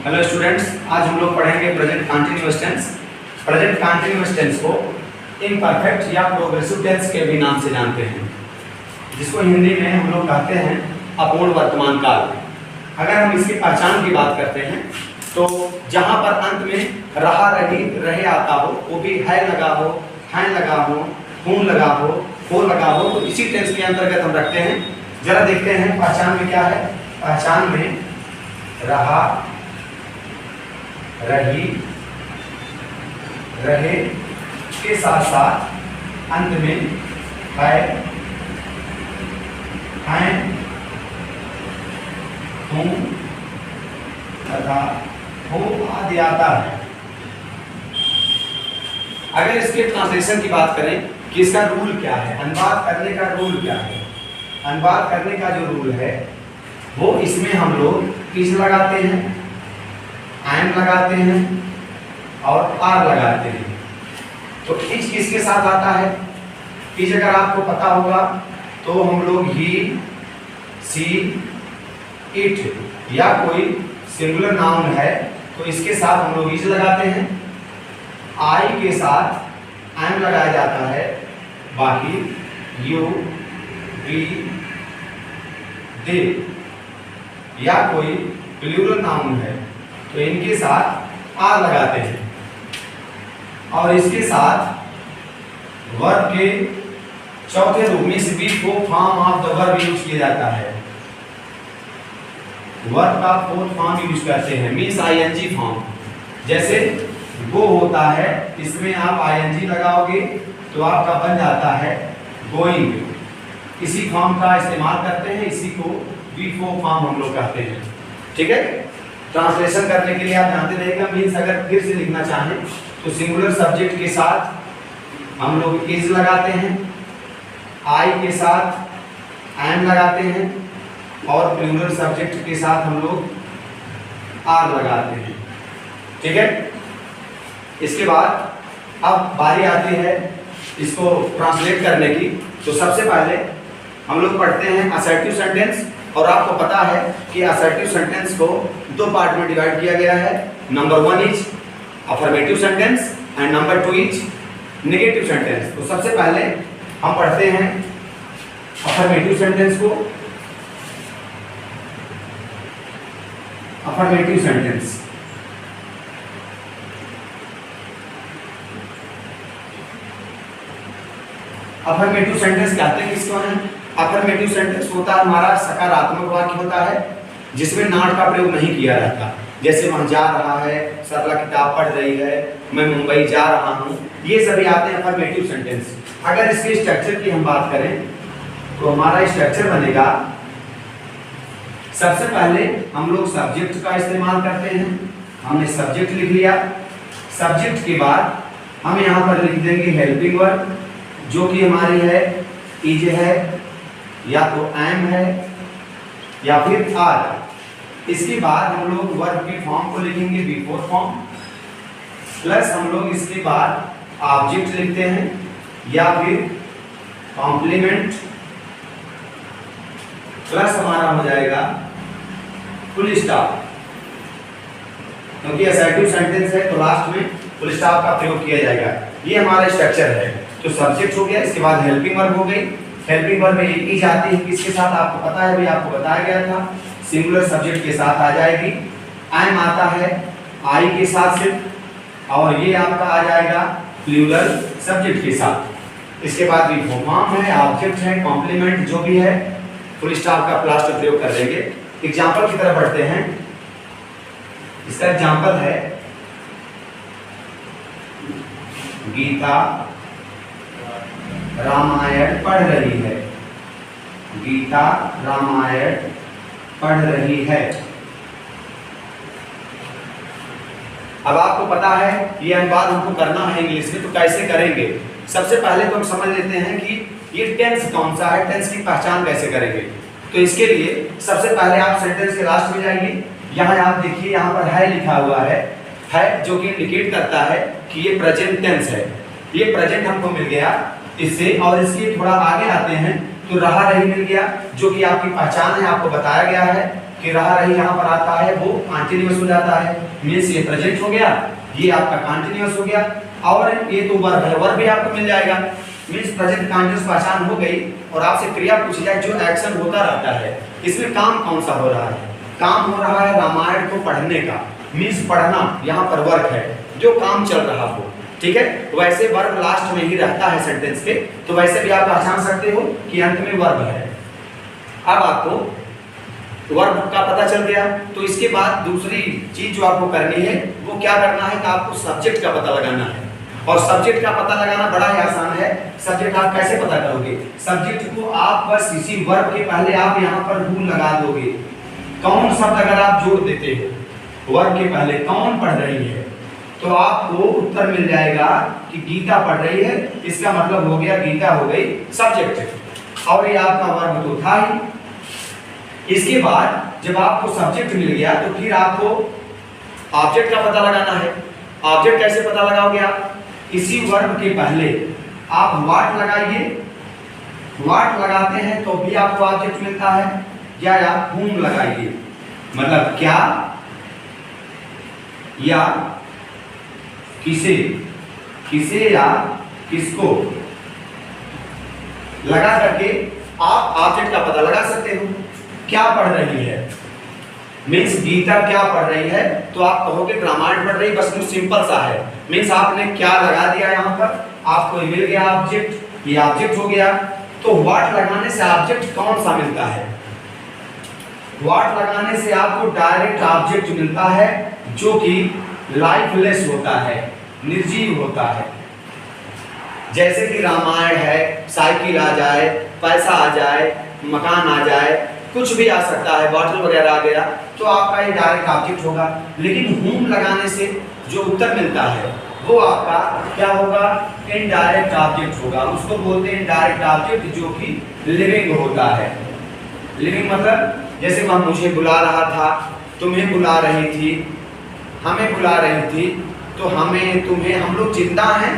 Hello students, आज हम लोग पढ़ेंगे present continuous tense. Present continuous tense को इम्परफेक्ट या प्रोग्रेसिव टेंस के भी नाम से जानते हैं, जिसको हिंदी में हम लोग कहते हैं अपूर्ण वर्तमान काल। अगर हम इसकी पहचान की बात करते हैं तो जहाँ पर अंत में रहा रही रहे आता हो, वो भी है लगा हो, हैं लगा हो, हूँ लगा हो लगा हो, तो इसी टेंस के अंतर्गत हम रखते हैं। जरा देखते हैं पहचान में क्या है। पहचान में रहा रही रहे के साथ साथ अंत में है, हैं, हूँ तथा हो आदि आता है। अगर इसके ट्रांसलेशन की बात करें कि इसका रूल क्या है, अनुवाद करने का रूल क्या है, अनुवाद करने का जो रूल है वो इसमें हम लोग इज लगाते हैं, एम लगाते हैं और आर लगाते हैं। तो इज किसके साथ आता है? इज अगर आपको पता होगा तो हम लोग ही, सी, इट या कोई सिंगुलर नाउन है तो इसके साथ हम लोग इज लगाते हैं। आई के साथ एम लगाया जाता है, बाकी यू, वी, दे या कोई प्लूरल नाउन है तो इनके साथ आर लगाते हैं। और इसके साथ वर्ब के चौथे रूप में बी को form of the verb use किया जाता है। वर्ब का फोर्थ फॉर्म यूज करते हैं, मीन्स आईएनजी फॉर्म। जैसे गो होता है, इसमें आप आईएनजी लगाओगे तो आपका बन जाता है गोइंग। इसी फॉर्म का इस्तेमाल करते हैं, इसी को बी4 फॉर्म हम लोग कहते हैं। ठीक है, ट्रांसलेशन करने के लिए आप जानते रहेगा। मीन्स अगर फिर से लिखना चाहें तो सिंगुलर सब्जेक्ट के साथ हम लोग इज लगाते हैं, आई के साथ एम लगाते हैं और प्लूरल सब्जेक्ट के साथ हम लोग आर लगाते हैं। ठीक है, इसके बाद अब बारी आती है इसको ट्रांसलेट करने की। तो सबसे पहले हम लोग पढ़ते हैं असर्टिव सेंटेंस। और आपको पता है कि असर्टिव सेंटेंस को दो पार्ट में डिवाइड किया गया है। Number 1 is affirmative sentence and number 2 is negative sentence. तो सबसे पहले हम पढ़ते हैं अफर्मेटिव सेंटेंस को। अफर्मेटिव सेंटेंस अफर्मेटिव सेंटेंस कहते हैं किसको है? अफर्मेटिव सेंटेंस होता है हमारा सकारात्मक वाक्य होता है, जिसमें नॉट का प्रयोग नहीं किया रहता। जैसे वह जा रहा है, सरला किताब पढ़ रही है, मैं मुंबई जा रहा हूँ, ये सभी आते हैं अफर्मेटिव सेंटेंस। अगर इसके स्ट्रक्चर की हम बात करें तो हमारा स्ट्रक्चर बनेगा, सबसे पहले हम लोग सब्जेक्ट का इस्तेमाल करते हैं। हमने सब्जेक्ट लिख लिया। सब्जेक्ट के बाद हम यहाँ पर लिख देंगे हेल्पिंग वर्ब, जो कि हमारी है इज है, या तो एम है या फिर आर। इसके बाद हम लोग वर्ब की फॉर्म को लिखेंगे बी4 फॉर्म, प्लस हम लोग इसके बाद ऑब्जेक्ट लिखते हैं या फिर कॉम्प्लीमेंट, प्लस हमारा हो जाएगा फुल स्टॉप। क्योंकि असर्टिव सेंटेंस है तो लास्ट में फुल स्टॉप का प्रयोग किया जाएगा। ये हमारा स्ट्रक्चर है। तो सब्जेक्ट हो गया, इसके बाद हेल्पिंग वर्ब हो गई। हेल्पिंग वर्ब में इज आती है, किसके साथ आपको पता है, भाई आपको बताया गया था, सिंगुलर सब्जेक्ट के साथ आ जाएगी। एम आता है आई के साथ सिर्फ, और ये आपका आ जाएगा प्लूरल सब्जेक्ट के साथ। इसके बाद भी फॉर्म है, ऑब्जेक्ट है, कॉम्प्लीमेंट जो भी है, फुल स्टॉप का प्लास्टर प्रयोग कर देंगे। एग्जाम्पल की तरफ बढ़ते हैं। इसका एग्जाम्पल है गीता रामायण पढ़ रही है। गीता रामायण पढ़ रही है। अब आपको पता है ये अनुवाद हमको करना है इंग्लिश में, तो कैसे करेंगे? सबसे पहले तो हम समझ लेते हैं कि ये टेंस कौन सा है, टेंस की पहचान कैसे करेंगे। तो इसके लिए सबसे पहले आप सेंटेंस के लास्ट में जाइए। यहाँ आप देखिए, यहाँ पर है लिखा हुआ है जो कि इंडिकेट करता है कि ये प्रेजेंट टेंस है। ये प्रेजेंट हमको मिल गया इससे। और इसके थोड़ा आगे आते हैं तो रहा रही मिल गया, जो कि आपकी पहचान है, आपको बताया गया है। कि रहा रही यहाँ पर आता है वो कंटीन्यूअस हो जाता है, मीन्स ये प्रेजेंट हो गया, ये आपका कंटीन्यूअस हो गया, और ये तो वर्ब है, वर्ब भी आपको मिल जाएगा, मीन्स प्रेजेंट कंटीन्यूअस पहचान हो गई। और आपसे क्रिया पूछी जाए जो एक्शन होता रहता है, इसमें काम कौन सा हो रहा है? काम हो रहा है रामायण को पढ़ने का, मीन्स पढ़ना, यहाँ पर वर्क है, जो काम चल रहा हो, ठीक है। वैसे वर्ब लास्ट में ही रहता है सेंटेंस के, तो वैसे भी आप पहचान सकते हो कि अंत में वर्ब है। अब आपको वर्ब का पता चल गया, तो इसके बाद दूसरी चीज जो आपको करनी है वो क्या करना है कि आपको सब्जेक्ट का पता लगाना है। और सब्जेक्ट का पता लगाना बड़ा ही आसान है। सब्जेक्ट आप कैसे पता करोगे? सब्जेक्ट को आप बस इसी वर्ब के पहले आप यहाँ पर रूल लगा दोगे। कौन शब्द अगर आप जोड़ देते हो वर्ब के पहले, कौन पढ़ रही है, तो आपको उत्तर मिल जाएगा कि गीता पढ़ रही है, इसका मतलब हो गया गीता हो गई सब्जेक्ट, और ये आपका वर्ब तो था ही। इसके बाद जब आपको सब्जेक्ट मिल गया तो फिर आपको ऑब्जेक्ट का पता लगाना है। ऑब्जेक्ट कैसे पता लगाओगे आप? इसी वर्ब के पहले आप व्हाट लगाइए, व्हाट लगाते हैं तो भी आपको ऑब्जेक्ट मिलता है, या आप whom लगाइए, मतलब क्या या किसे, किसे या किसको लगा करके आप ऑब्जेक्ट का पता लगा सकते हो। क्या पढ़ रही है, मीन्स गीता क्या पढ़ रही है, तो आप कहोगे रामायण पढ़ रही, बस सिंपल सा है। मीन्स आपने क्या लगा दिया यहाँ पर, आपको मिल गया ऑब्जेक्ट, ये ऑब्जेक्ट हो गया। तो व्हाट लगाने से ऑब्जेक्ट कौन सा मिलता है? व्हाट लगाने से आपको डायरेक्ट ऑब्जेक्ट मिलता है जो कि लाइफलेस होता है, निर्जीव होता है। जैसे कि रामायण है, साइकिल आ जाए, पैसा आ जाए, मकान आ जाए, कुछ भी आ सकता है, बॉटल वगैरह आ गया, तो आपका ये डायरेक्ट ऑब्जेक्ट होगा। लेकिन whom लगाने से जो उत्तर मिलता है वो आपका क्या होगा? इनडायरेक्ट ऑब्जेक्ट होगा। उसको बोलते हैं इनडायरेक्ट ऑब्जेक्ट, जो कि लिविंग होता है। लिविंग मतलब जैसे वह मुझे बुला रहा था, तुम्हें बुला रही थी, हमें बुला रही थी, तो हमें, तुम्हें, हम लोग जिंदा हैं,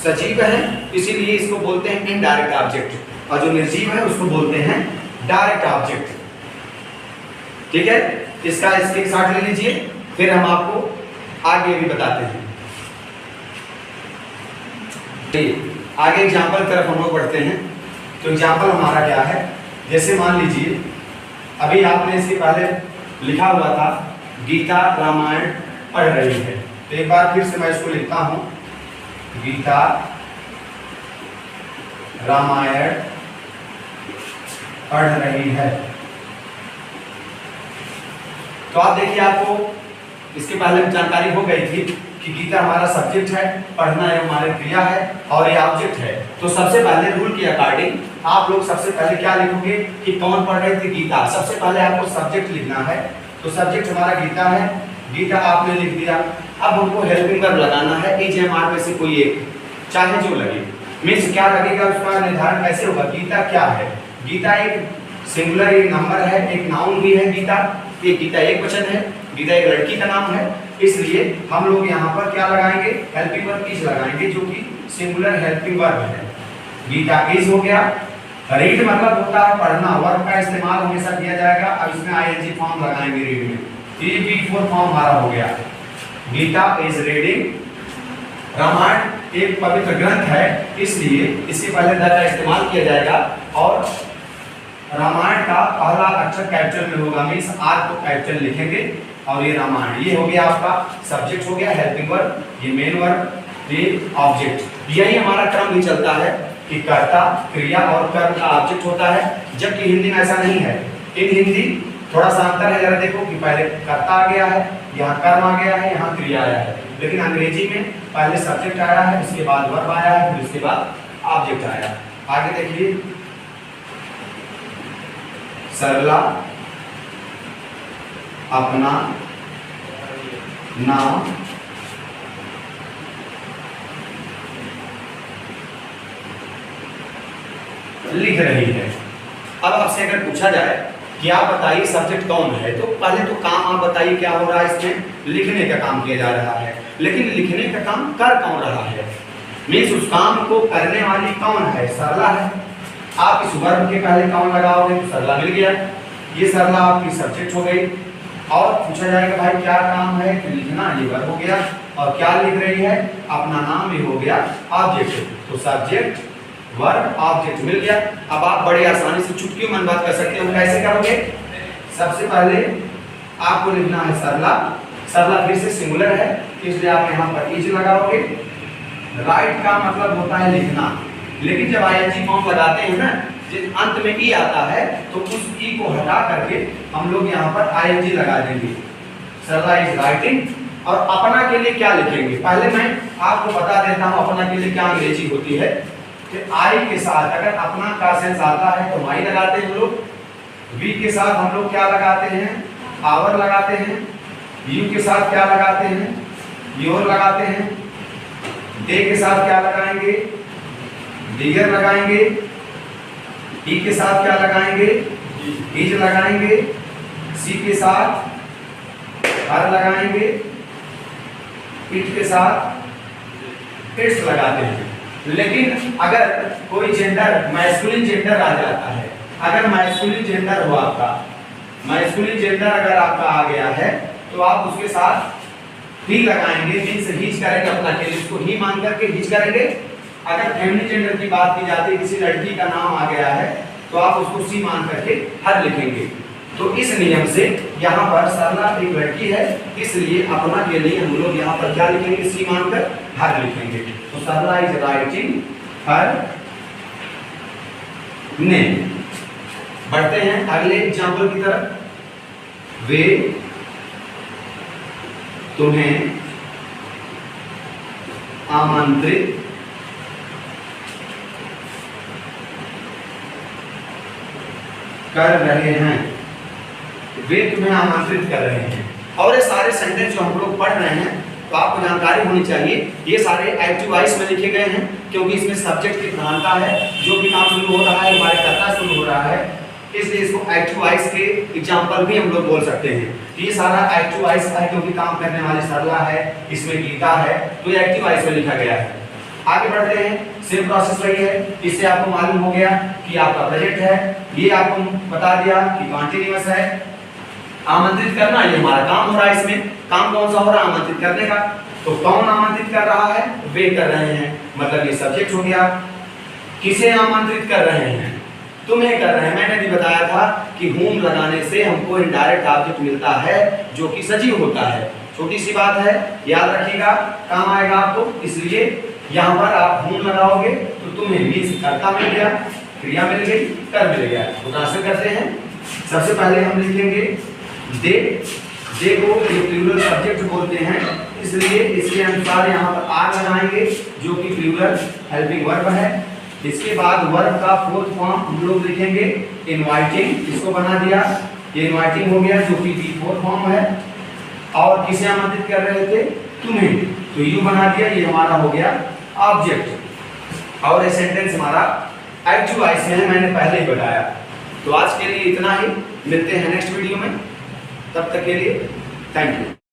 सजीव हैं, इसीलिए इसको बोलते हैं इनडायरेक्ट ऑब्जेक्ट। और जो निर्जीव है उसको बोलते हैं डायरेक्ट ऑब्जेक्ट। ठीक है, इसका स्क्रीनशॉट ले लीजिए, फिर हम आपको आगे भी बताते हैं। आगे एग्जाम्पल तरफ हम लोग बढ़ते हैं। तो एग्जाम्पल हमारा क्या है? जैसे मान लीजिए अभी आपने इसके पहले लिखा हुआ था गीता रामायण पढ़ रही है, तो एक बार फिर से मैं इसको लिखता हूं, गीता रामायण पढ़ रही है। तो आप देखिए, आपको इसके पहले जानकारी हो गई थी कि गीता हमारा सब्जेक्ट है, पढ़ना ये हमारी क्रिया है, और ये ऑब्जेक्ट है। तो सबसे पहले रूल के अकॉर्डिंग आप लोग सबसे पहले क्या लिखोगे कि कौन पढ़ रही थी? गीता। सबसे पहले आपको सब्जेक्ट लिखना है, तो सब्जेक्ट हमारा गीता है, गीता आपने लिख दिया। अब हमको हेल्पिंग वर्ब लगाना है, EJMR में से कोई एक, चाहे जो लगे। मीन्स क्या लगेगा उसका निर्धारण कैसे होगा? गीता क्या है? गीता एक सिंगुलर, एक नंबर है, एक नाउन भी है गीता, ये गीता एक वचन है, गीता एक लड़की का नाम है, इसलिए हम लोग यहाँ पर क्या लगाएंगे? हेल्पिंग वर्ब इज लगाएंगे, जो कि सिंगुलर हेल्पिंग वर्ब है। गीता इज हो गया। रीड मतलब होता है पढ़ना, वर्ब का इस्तेमाल हमेशा किया जाएगा। अब इसमें ING फॉर्म लगाएंगे रीड में, TB4 फॉर्म हमारा हो गया। Gita is reading. रामायण एक पवित्र ग्रंथ है, इसलिए इससे पहले द का इस्तेमाल किया जाएगा, और रामायण का पहला अक्षर कैपिटल में होगा, मीन्स आर को कैपिटल लिखेंगे, और ये रामायण। ये हो गया आपका सब्जेक्ट हो गया, हेल्पिंग वर्ब, ये मेन वर्ब, ये ऑब्जेक्ट। यही हमारा क्रम भी चलता है कि कर्ता, क्रिया और कर्म का ऑब्जेक्ट होता है, जबकि हिंदी में ऐसा नहीं है। इन हिंदी थोड़ा सा अंतर है, जरा देखो कि पहले कर्ता आ गया है, यहाँ कर्म आ गया है, यहाँ क्रिया आया है। लेकिन अंग्रेजी में पहले सब्जेक्ट आया है, उसके बाद वर्ब आया है, फिर उसके बाद ऑब्जेक्ट आया। आगे देखिए, सरला अपना नाम लिख रही है। अब आपसे अगर पूछा जाए कि आप बताइए सब्जेक्ट कौन है, तो पहले तो काम आप बताइए क्या हो रहा है, इसमें लिखने का काम किया जा रहा है। लेकिन लिखने का काम कर कौन रहा है? मीन्स उस काम को करने वाली कौन है? सरला है। आप इस वर्ब के पहले कौन लगाओगे? तो सरला मिल गया। ये सरला आपकी सब्जेक्ट हो गई। और पूछा जाएगा भाई क्या काम है, तो लिखना, ये वर्ब हो गया। और क्या लिख रही है, अपना नाम, ये हो गया ऑब्जेक्ट। तो सब्जेक्ट वर्ब ऑब्जेक्ट मिल गया। अब आप बड़े आसानी से चुटकियों में बात कर सकते हो। कैसे करोगे, सबसे पहले आपको लिखना है सरला। सरला फिर से सिंगुलर है, इसलिए आप यहाँ पर इज लगाओगे। राइट का मतलब होता है लिखना, लेकिन जब आईएनजी फॉर्म लगाते हैं ना, जिस अंत में ई आता है, तो उस ई को हटा करके हम लोग यहाँ पर आईएनजी लगा देंगे। सरला इज राइटिंग। और अपना के लिए क्या लिखेंगे, पहले मैं आपको बता देता हूँ अपना के लिए क्या अंग्रेजी होती है। कि आई के साथ अगर अपना का सेंस आता है तो माई लगाते हैं हम लोग। वी के साथ हम लोग क्या लगाते हैं, आवर लगाते हैं। यू के साथ क्या लगाते हैं, योर लगाते हैं। दे के साथ क्या लगाएंगे, दिगर लगाएंगे। ई के साथ क्या लगाएंगे, इज लगाएंगे। सी के साथ हर लगाएंगे। इट के साथ इट्स लगाते हैं। लेकिन अगर कोई जेंडर मैस्कुलिन जेंडर आ जाता है, अगर मैस्कुलिन जेंडर हो आपका, मैस्कुलिन जेंडर अगर आपका आ गया है, तो आप उसके साथ ही लगाएंगे। मीन्स हिज करेंगे, अपना के लिए उसको ही मान करके हिज करेंगे। अगर फैमिली जेंडर की बात की जाती है, किसी लड़की का नाम आ गया है, तो आप उसको सी मान करके हर लिखेंगे। तो इस नियम से यहाँ पर सरला एक लड़की है, इसलिए अपना के लिए हम लोग यहाँ पर क्या लिखेंगे, सी मानकर हर लिखेंगे। तो सरला इज राइटिंग हर नेम। बढ़ते हैं अगले एग्जाम्पल की तरफ। वे तुम्हें आमंत्रित कर रहे हैं। वे तुम्हें आमंत्रित कर रहे हैं। और ये सारे सेंटेंस जो हम लोग पढ़ रहे हैं, तो आपको जानकारी होनी चाहिए, ये सारे एक्टिव वॉइस में लिखे गए हैं, क्योंकि इसमें सब्जेक्ट की प्रधानता है। जो भी काम शुरू हो रहा है, हमारे कर्ता शुरू हो रहा है, इसलिए इसको एक्टिव वॉइस के एग्जाम्पल भी हम लोग बोल सकते हैं। ये सारा एक्टिव वॉइस है, क्योंकि काम करने वाले सरला है, इसमें गीता है, तो ये एक्टिव वॉइस में लिखा गया है। आगे बढ़ते हैं, सेम प्रोसेस वही है। इससे आपको मालूम हो गया कि आपका प्रेजेंट है, ये आपको बता दिया कि कॉन्टिन्यूअस है। आमंत्रित करना, ये हमारा काम हो रहा है। इसमें काम कौन सा हो रहा है, आमंत्रित करने का। तो कौन आमंत्रित कर रहा है, वे कर रहे हैं, मतलब ये सब्जेक्ट हो गया। किसे आमंत्रित कर रहे हैं, तुम्हें कर रहे हैं। मैंने भी बताया था कि होम लगाने से हमको इनडायरेक्ट ऑब्जेक्ट मिलता है, जो कि सजीव होता है। छोटी सी बात है, याद रखिएगा, काम आएगा आपको। इसलिए यहाँ पर आप होम लगाओगे तो तुम्हें मीन्स कर्ता मिल गया, क्रिया मिल गई, कर मिल गया। उदाहरण करते हैं। सबसे पहले हम लिखेंगे दे। दे को एक प्लूरल सब्जेक्ट बोलते हैं, इसलिए इसके अनुसार यहाँ पर आर लगाएंगे, जो कि प्लूरल हेल्पिंग वर्ब है। इसके बाद वर्ब का फोर्थ फॉर्म हम लोग लिखेंगे इनवाइटिंग। इसको बना दिया, ये इनवाइटिंग हो गया, जो कि बी फोर्थ फॉर्म है। और किसे आमंत्रित कर रहे थे, तुम्हें, तो यू बना दिया, ये हमारा हो गया ऑब्जेक्ट। और ये सेंटेंस हमारा एक्टिव वॉइस में है, मैंने पहले ही बताया। तो आज के लिए इतना ही, मिलते हैं नेक्स्ट वीडियो में, तब तक के लिए थैंक यू।